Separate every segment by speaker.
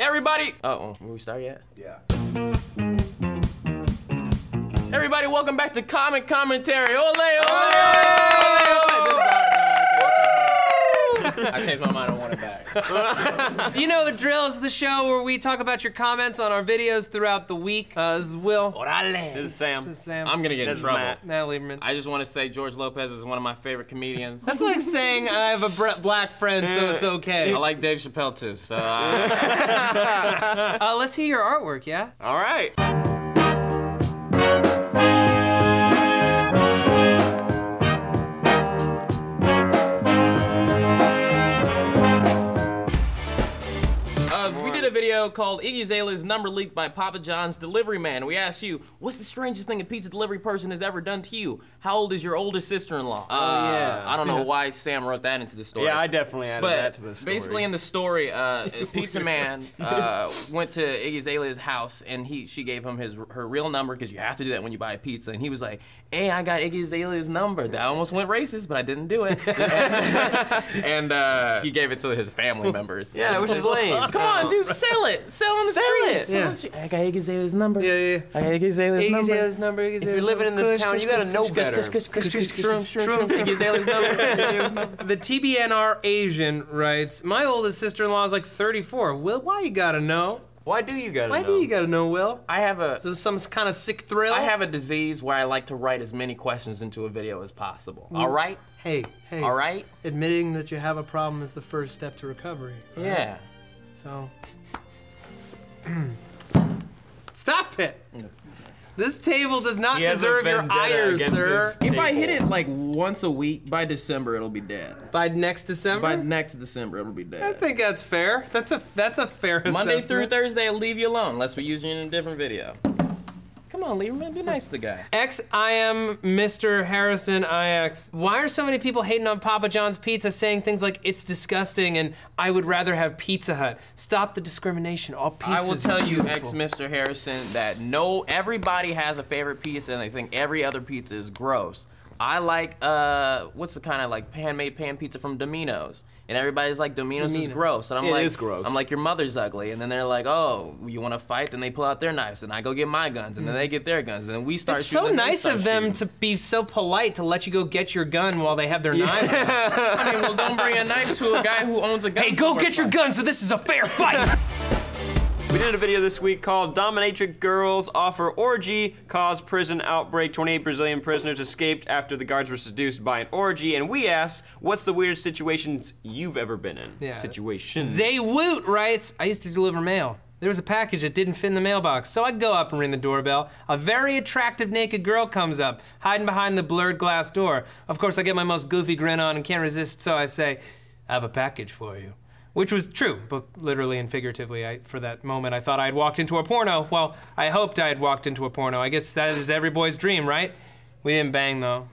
Speaker 1: Everybody, will we start yet?
Speaker 2: Yeah.
Speaker 1: Everybody, welcome back to Comic Commentary. Ole, ole, ole! I changed my mind, I want it back.
Speaker 3: You know the drill. Is the show where we talk about your comments on our videos throughout the week. This is Will.
Speaker 1: Orale.
Speaker 4: This is Sam.
Speaker 3: This is Sam.
Speaker 1: I'm gonna get in trouble.
Speaker 4: Matt.
Speaker 3: Now Lieberman.
Speaker 1: I just want to say George Lopez is one of my favorite comedians.
Speaker 3: That's like saying I have a black friend, so it's okay.
Speaker 1: I like Dave Chappelle too, so.
Speaker 3: Let's hear your artwork, yeah?
Speaker 4: All right.
Speaker 1: We did a video called Iggy Azalea's number leaked by Papa John's delivery man. We asked you, what's the strangest thing a pizza delivery person has ever done to you? How old is your oldest sister-in-law?
Speaker 4: yeah.
Speaker 1: I don't know why Sam wrote that into the story.
Speaker 4: Yeah, I definitely added that to the story.
Speaker 1: Basically in the story, Pizza Man went to Iggy Azalea's house and she gave him her real number, because you have to do that when you buy a pizza, and he was like, hey, I got Iggy Azalea's number. That almost went racist, but I didn't do it. And he gave it to his family members.
Speaker 4: Yeah, which is lame.
Speaker 1: Come on, dude, sell it. Sell on the streets.
Speaker 3: Yeah.
Speaker 1: I got Iggy Azalea's number.
Speaker 3: Yeah.
Speaker 1: I got Iggy Azalea's number.
Speaker 3: Iggy Azalea's number.
Speaker 4: If you're living in this town, you gotta know better.
Speaker 1: Shroom. Iggy Azalea's number.
Speaker 3: The TBNR Asian writes, my oldest sister-in-law is like 34. Will, why you gotta know?
Speaker 4: Why do you gotta know?
Speaker 3: Why do you gotta know, Will?
Speaker 1: I have
Speaker 3: Is this some kind of sick thrill?
Speaker 1: I have a disease where I like to write as many questions into a video as possible. All right?
Speaker 3: Hey.
Speaker 1: All right?
Speaker 3: Admitting that you have a problem is the first step to recovery. Right?
Speaker 1: Yeah.
Speaker 3: So, stop it. This table does not deserve your ire, sir.
Speaker 2: If I hit it like once a week, by December it'll be dead.
Speaker 3: By next December?
Speaker 2: By next December it'll be dead.
Speaker 3: I think that's fair. That's a fair assessment.
Speaker 1: Monday through Thursday, I'll leave you alone unless we use you in a different video. Come on, Lieberman, be nice to the guy.
Speaker 3: I am Mr. Harrison IX. Why are so many people hating on Papa John's pizza, saying things like it's disgusting and I would rather have Pizza Hut? Stop the discrimination. All pizzas
Speaker 1: I will tell you,
Speaker 3: beautiful.
Speaker 1: Mr. Harrison, that everybody has a favorite pizza and they think every other pizza is gross. I like, what's the kind of like pan pizza from Domino's? And everybody's like, Domino's is gross. And I'm like,
Speaker 4: it is gross.
Speaker 1: I'm like, your mother's ugly. And then they're like, oh, you want to fight? Then they pull out their knives. And I go get my guns. And then they get their guns. And then we start shooting.
Speaker 3: It's so nice of them to be so polite to let you go get your gun while they have their knives out.
Speaker 1: I mean, well, don't bring a knife to a guy who owns a gun.
Speaker 3: Hey, go get your gun so this is a fair fight!
Speaker 4: We did a video this week called Dominatrix Girls Offer Orgy, Cause Prison Outbreak. 28 Brazilian prisoners escaped after the guards were seduced by an orgy. And we asked, what's the weirdest situations you've ever been in?
Speaker 3: Yeah.
Speaker 4: Situations.
Speaker 3: Zay Woot writes, I used to deliver mail. There was a package that didn't fit in the mailbox, so I'd go up and ring the doorbell. A very attractive naked girl comes up, hiding behind the blurred glass door. Of course, I get my most goofy grin on and can't resist, so I say, I have a package for you. Which was true, both literally and figuratively. For that moment, I thought I had walked into a porno. Well, I hoped I had walked into a porno. I guess that is every boy's dream, right? We didn't bang, though.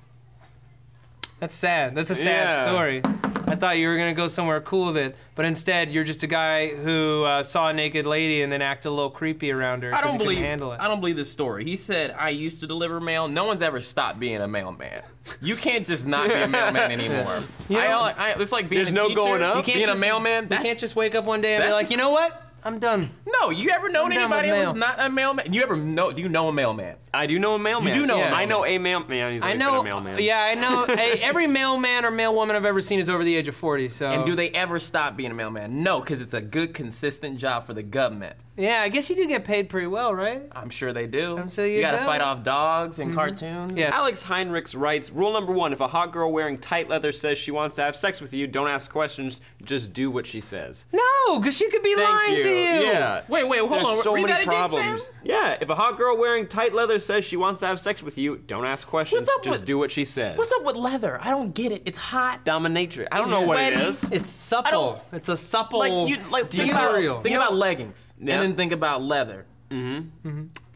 Speaker 3: That's sad. That's a sad story. I thought you were gonna go somewhere cool with it, but instead you're just a guy who saw a naked lady and then acted a little creepy around her because he couldn't handle it.
Speaker 1: I don't believe this story. He said, I used to deliver mail. No one's ever stopped being a mailman. You can't just not be a mailman anymore. It's like being a teacher.
Speaker 4: There's no going up.
Speaker 1: Being a mailman.
Speaker 3: You can't just wake up one day and be like, you know what? I'm done.
Speaker 1: No, you ever known anybody who was not a mailman? Do you know a mailman?
Speaker 4: I do know a mailman.
Speaker 1: You do know a mailman.
Speaker 4: I know a mailman.
Speaker 3: I know.
Speaker 4: A mailman.
Speaker 3: Yeah, I know. Every mailman or mailwoman I've ever seen is over the age of 40. So.
Speaker 1: And do they ever stop being a mailman? No, because it's a good, consistent job for the government.
Speaker 3: Yeah, I guess you do get paid pretty well, right?
Speaker 1: I'm sure they do.
Speaker 3: I'm sure
Speaker 1: you gotta
Speaker 3: do.
Speaker 1: fight off dogs and cartoons.
Speaker 3: Yeah.
Speaker 4: Alex Heinrichs writes, rule number 1, if a hot girl wearing tight leather says she wants to have sex with you, don't ask questions, just do what she says.
Speaker 3: No, because she could be lying to you.
Speaker 4: Yeah.
Speaker 1: Wait, hold on.
Speaker 4: There's so
Speaker 1: Read
Speaker 4: many
Speaker 1: that again,
Speaker 4: problems.
Speaker 1: Sam?
Speaker 4: Yeah, if a hot girl wearing tight leather says she wants to have sex with you, don't ask questions, just do what she says.
Speaker 1: What's up with leather? I don't get it. It's hot.
Speaker 4: Dominatrix. I don't know what it is.
Speaker 3: It's supple. It's a supple
Speaker 1: material. Think about leggings, and
Speaker 4: Yeah.
Speaker 1: then think about leather.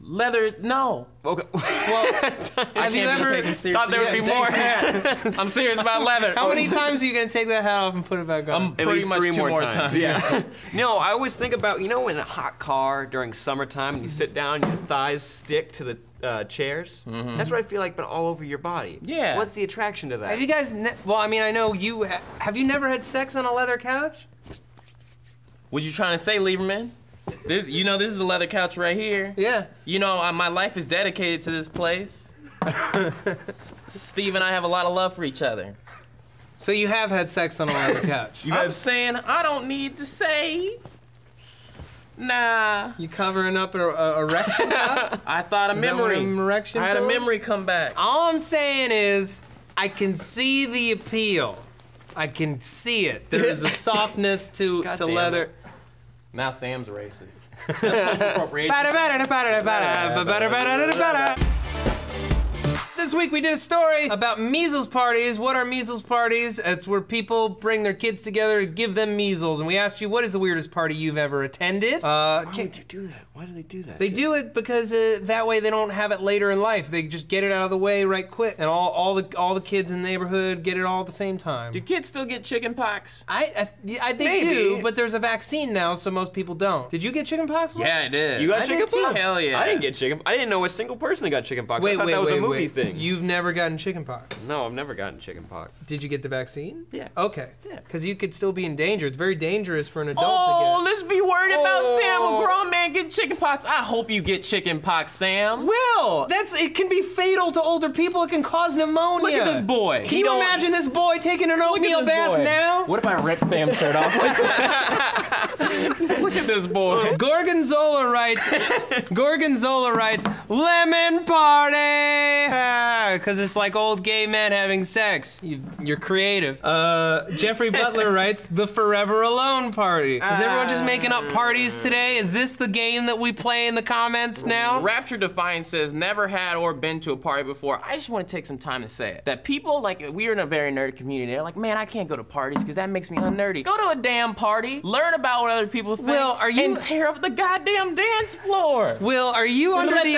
Speaker 1: Leather, no.
Speaker 4: Okay.
Speaker 1: Well, have you ever thought there would be more? I'm serious about leather.
Speaker 3: How many times are you gonna take that hat off and put it back on?
Speaker 1: Pretty
Speaker 4: least
Speaker 1: much
Speaker 4: 3
Speaker 1: 2 more times.
Speaker 4: Yeah. No, I always think about, you know, in a hot car during summertime, and you sit down, and your thighs stick to the chairs. That's what I feel like, but all over your body.
Speaker 1: Yeah.
Speaker 4: What's the attraction to that?
Speaker 3: Have you guys? Well, I mean, I know you. Have you never had sex on a leather couch?
Speaker 1: What you trying to say, Lieberman? This is a leather couch right here.
Speaker 3: Yeah.
Speaker 1: You know, my life is dedicated to this place. Steve and I have a lot of love for each other.
Speaker 3: So you have had sex on a leather couch.
Speaker 1: I'm saying I don't need to say. Nah.
Speaker 3: You covering up an erection?
Speaker 1: I thought a
Speaker 3: Is that what
Speaker 1: memory.
Speaker 3: an erection
Speaker 1: I had a
Speaker 3: feels?
Speaker 1: memory come back.
Speaker 3: All I'm saying is, I can see the appeal. I can see it. There is a softness to
Speaker 4: damn
Speaker 3: leather.
Speaker 4: it.
Speaker 1: Now Sam's racist. That's cultural appropriation.
Speaker 3: This week we did a story about measles parties. What are measles parties? It's where people bring their kids together to give them measles. And we asked you, what is the weirdest party you've ever attended?
Speaker 4: Why would you do that? Why do they do that?
Speaker 3: They do it because that way they don't have it later in life. They just get it out of the way right quick, and all the kids in the neighborhood get it all at the same time.
Speaker 1: Do kids still get chicken pox?
Speaker 3: They
Speaker 4: Maybe.
Speaker 3: do, but there's a vaccine now, so most people don't. Did you get chicken pox? Will?
Speaker 1: Yeah, I did.
Speaker 4: You got
Speaker 3: I
Speaker 4: chicken
Speaker 3: did too.
Speaker 4: pox?
Speaker 1: Hell yeah.
Speaker 4: I didn't get chicken. I didn't know a single person that got chicken pox. I thought that was a movie thing.
Speaker 3: You've never gotten chicken pox.
Speaker 4: No, I've never gotten chicken pox.
Speaker 3: Did you get the vaccine?
Speaker 4: Yeah.
Speaker 3: Okay.
Speaker 4: Yeah.
Speaker 3: Because you could still be in danger. It's very dangerous for an adult
Speaker 1: Oh,
Speaker 3: to get.
Speaker 1: let's be worried about Sam, a grown man getting chicken pox. I hope you get chicken pox, Sam.
Speaker 3: Will! It can be fatal to older people. It can cause pneumonia.
Speaker 1: Look at this boy.
Speaker 3: Can you imagine this boy taking an oatmeal bath now?
Speaker 1: What if I rip Sam's shirt off like that? Look at this boy.
Speaker 3: Gorgonzola writes, lemon party! Because it's like old gay men having sex. You're creative. Jeffrey Butler writes, the Forever Alone party. Is everyone just making up parties today? Is this the game that we play in the comments now?
Speaker 1: Rapture Defiant says, never had or been to a party before. I just want to take some time to say it. That people, like, we're in a very nerdy community. They're like, man, I can't go to parties because that makes me unnerdy. Go to a damn party, learn about what other people think,
Speaker 3: Will, are you-
Speaker 1: and tear up the goddamn dance floor.
Speaker 3: Will, are you under the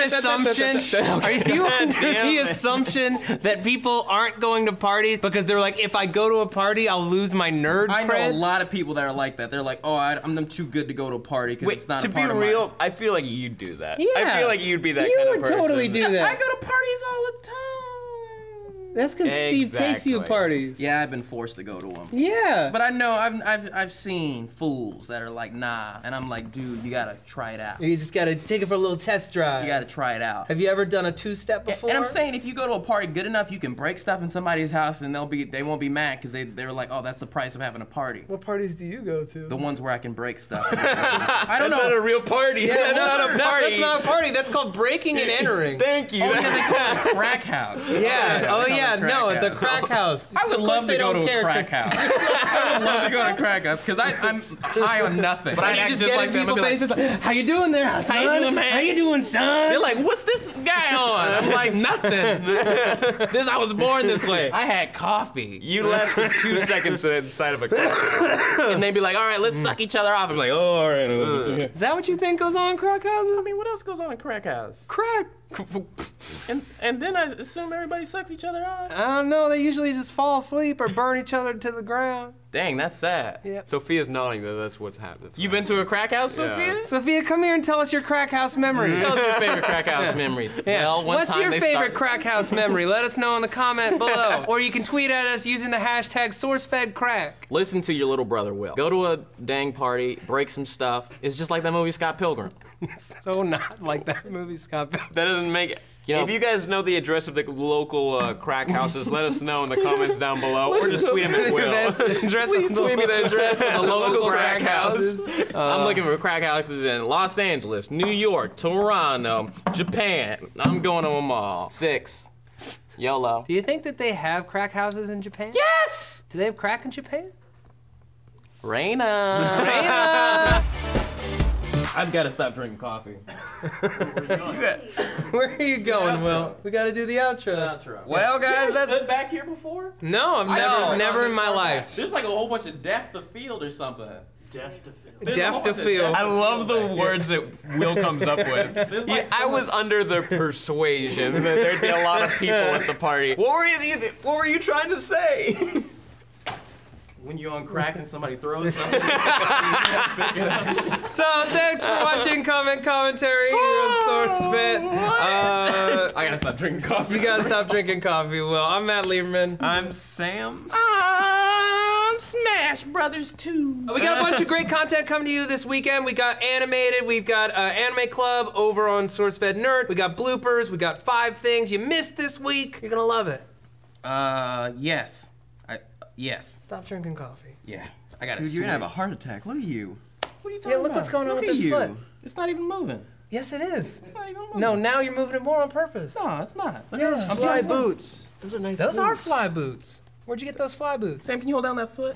Speaker 3: assumption that people aren't going to parties because they're like, if I go to a party, I'll lose my nerd
Speaker 2: I know
Speaker 3: cred?
Speaker 2: a lot of people that are like that. They're like, oh, I'm too good to go to a party because it's not
Speaker 4: to
Speaker 2: a
Speaker 4: be
Speaker 2: part of
Speaker 4: real, I feel like you'd do that.
Speaker 3: Yeah.
Speaker 4: I feel like you'd be that
Speaker 3: You
Speaker 4: kind of
Speaker 3: would
Speaker 4: person.
Speaker 3: totally do that.
Speaker 1: I go to parties all the time.
Speaker 3: That's because Steve takes you to
Speaker 4: Exactly.
Speaker 3: parties.
Speaker 2: Yeah, I've been forced to go to them.
Speaker 3: Yeah.
Speaker 2: But I know I've seen fools that are like, nah, and I'm like, dude, you gotta try it out.
Speaker 3: You just gotta take it for a little test drive.
Speaker 2: You gotta try it out.
Speaker 3: Have you ever done a two-step before?
Speaker 2: And I'm saying, if you go to a party good enough, you can break stuff in somebody's house, and they won't be mad because they're like, oh, that's the price of having a party.
Speaker 3: What parties do you go to?
Speaker 2: The ones where I can break stuff. I don't
Speaker 4: That's
Speaker 2: know.
Speaker 4: not a real party. That's not a party.
Speaker 3: That's not a party. That's called breaking and entering.
Speaker 4: Thank you.
Speaker 2: Oh, yeah, they call it a crack house.
Speaker 3: Yeah. Oh yeah. No, it's a
Speaker 2: house.
Speaker 3: crack house.
Speaker 2: I would
Speaker 3: Of course
Speaker 2: love
Speaker 3: they
Speaker 2: to go
Speaker 3: don't
Speaker 2: to
Speaker 3: care,
Speaker 2: a crack
Speaker 3: 'cause-
Speaker 2: house. I would love to go to a crack house because I'm high on nothing. But
Speaker 3: And you just get in people's faces like, how you doing there, son?
Speaker 1: How you doing, man?
Speaker 3: How you doing, son?
Speaker 1: They're like, what's this guy on? I'm like, nothing. I was born this way. I had coffee.
Speaker 4: You last for 2 seconds inside of a car.
Speaker 1: And they'd be like, all right, let's suck each other off. I'm like, oh, all right.
Speaker 3: Is that what you think goes on in crack houses?
Speaker 1: I mean, what else goes on in crack house?
Speaker 3: Crack.
Speaker 1: And then I assume everybody sucks each other off.
Speaker 3: I don't know. They usually just fall asleep or burn each other to the ground.
Speaker 1: Dang, that's sad.
Speaker 3: Yeah.
Speaker 4: Sophia's nodding though. That's what's happening.
Speaker 1: You been to a crack house,
Speaker 4: Yeah.
Speaker 1: Sophia?
Speaker 3: Sophia, come here and tell us your crack house memories.
Speaker 1: Tell us your favorite crack house memories. Well, one
Speaker 3: What's
Speaker 1: time
Speaker 3: your
Speaker 1: they
Speaker 3: favorite
Speaker 1: started-
Speaker 3: crack house memory? Let us know in the comment below. Or you can tweet at us using the hashtag SourceFedCrack.
Speaker 1: Listen to your little brother, Will. Go to a dang party, break some stuff. It's just like that movie Scott Pilgrim.
Speaker 3: So not like that movie, Scott.
Speaker 4: That doesn't make it.
Speaker 1: You know-
Speaker 4: If you guys know the address of the local crack houses, let us know in the comments down below, or just tweet them at Will.
Speaker 1: Please tweet me the address of the local crack house. I'm looking for crack houses in Los Angeles, New York, Toronto, Japan. I'm going to them all. 6. YOLO.
Speaker 3: Do you think that they have crack houses in Japan?
Speaker 1: Yes!
Speaker 3: Do they have crack in Japan?
Speaker 1: Raina.
Speaker 2: I've got to stop drinking coffee.
Speaker 3: Where are you going, Will? We gotta do the outro.
Speaker 4: Well, guys, that's
Speaker 1: Stood back here before?
Speaker 3: No, I've never in my life.
Speaker 1: There's like a whole bunch of depth of field or something.
Speaker 3: Deaf to feel.
Speaker 4: I love the words that Will comes up with. Yeah, I was under the persuasion that there'd be a lot of people at the party. What were you trying to say?
Speaker 2: When you're on crack and somebody throws something.
Speaker 3: So thanks for watching Comment Commentary here on SourceFed.
Speaker 1: I gotta stop drinking coffee.
Speaker 3: You gotta stop drinking coffee, Will. I'm Matt Lieberman.
Speaker 4: I'm Sam.
Speaker 1: I'm Smash Brothers 2.
Speaker 3: We got a bunch of great content coming to you this weekend. We got animated, we've got Anime Club over on SourceFed Nerd. We got bloopers, we got 5 things you missed this week. You're gonna love it.
Speaker 1: Yes. Yes.
Speaker 3: Stop drinking coffee.
Speaker 1: Yeah. I got to
Speaker 2: Dude, you're gonna have a heart attack. Look at you.
Speaker 1: What are you talking
Speaker 3: Yeah,
Speaker 1: about?
Speaker 3: look what's going on
Speaker 2: Look
Speaker 3: with
Speaker 2: at
Speaker 3: this
Speaker 2: you.
Speaker 3: foot.
Speaker 1: It's not even moving.
Speaker 3: Yes, it is.
Speaker 1: It's not even moving.
Speaker 3: No, now you're moving it more on purpose.
Speaker 1: No, it's not.
Speaker 2: Look at those
Speaker 1: I'm
Speaker 2: fly
Speaker 1: trying to-
Speaker 2: boots. Those are nice
Speaker 3: Those are
Speaker 2: boots.
Speaker 3: fly boots. Where'd you get those fly boots?
Speaker 1: Sam, can you hold down that foot?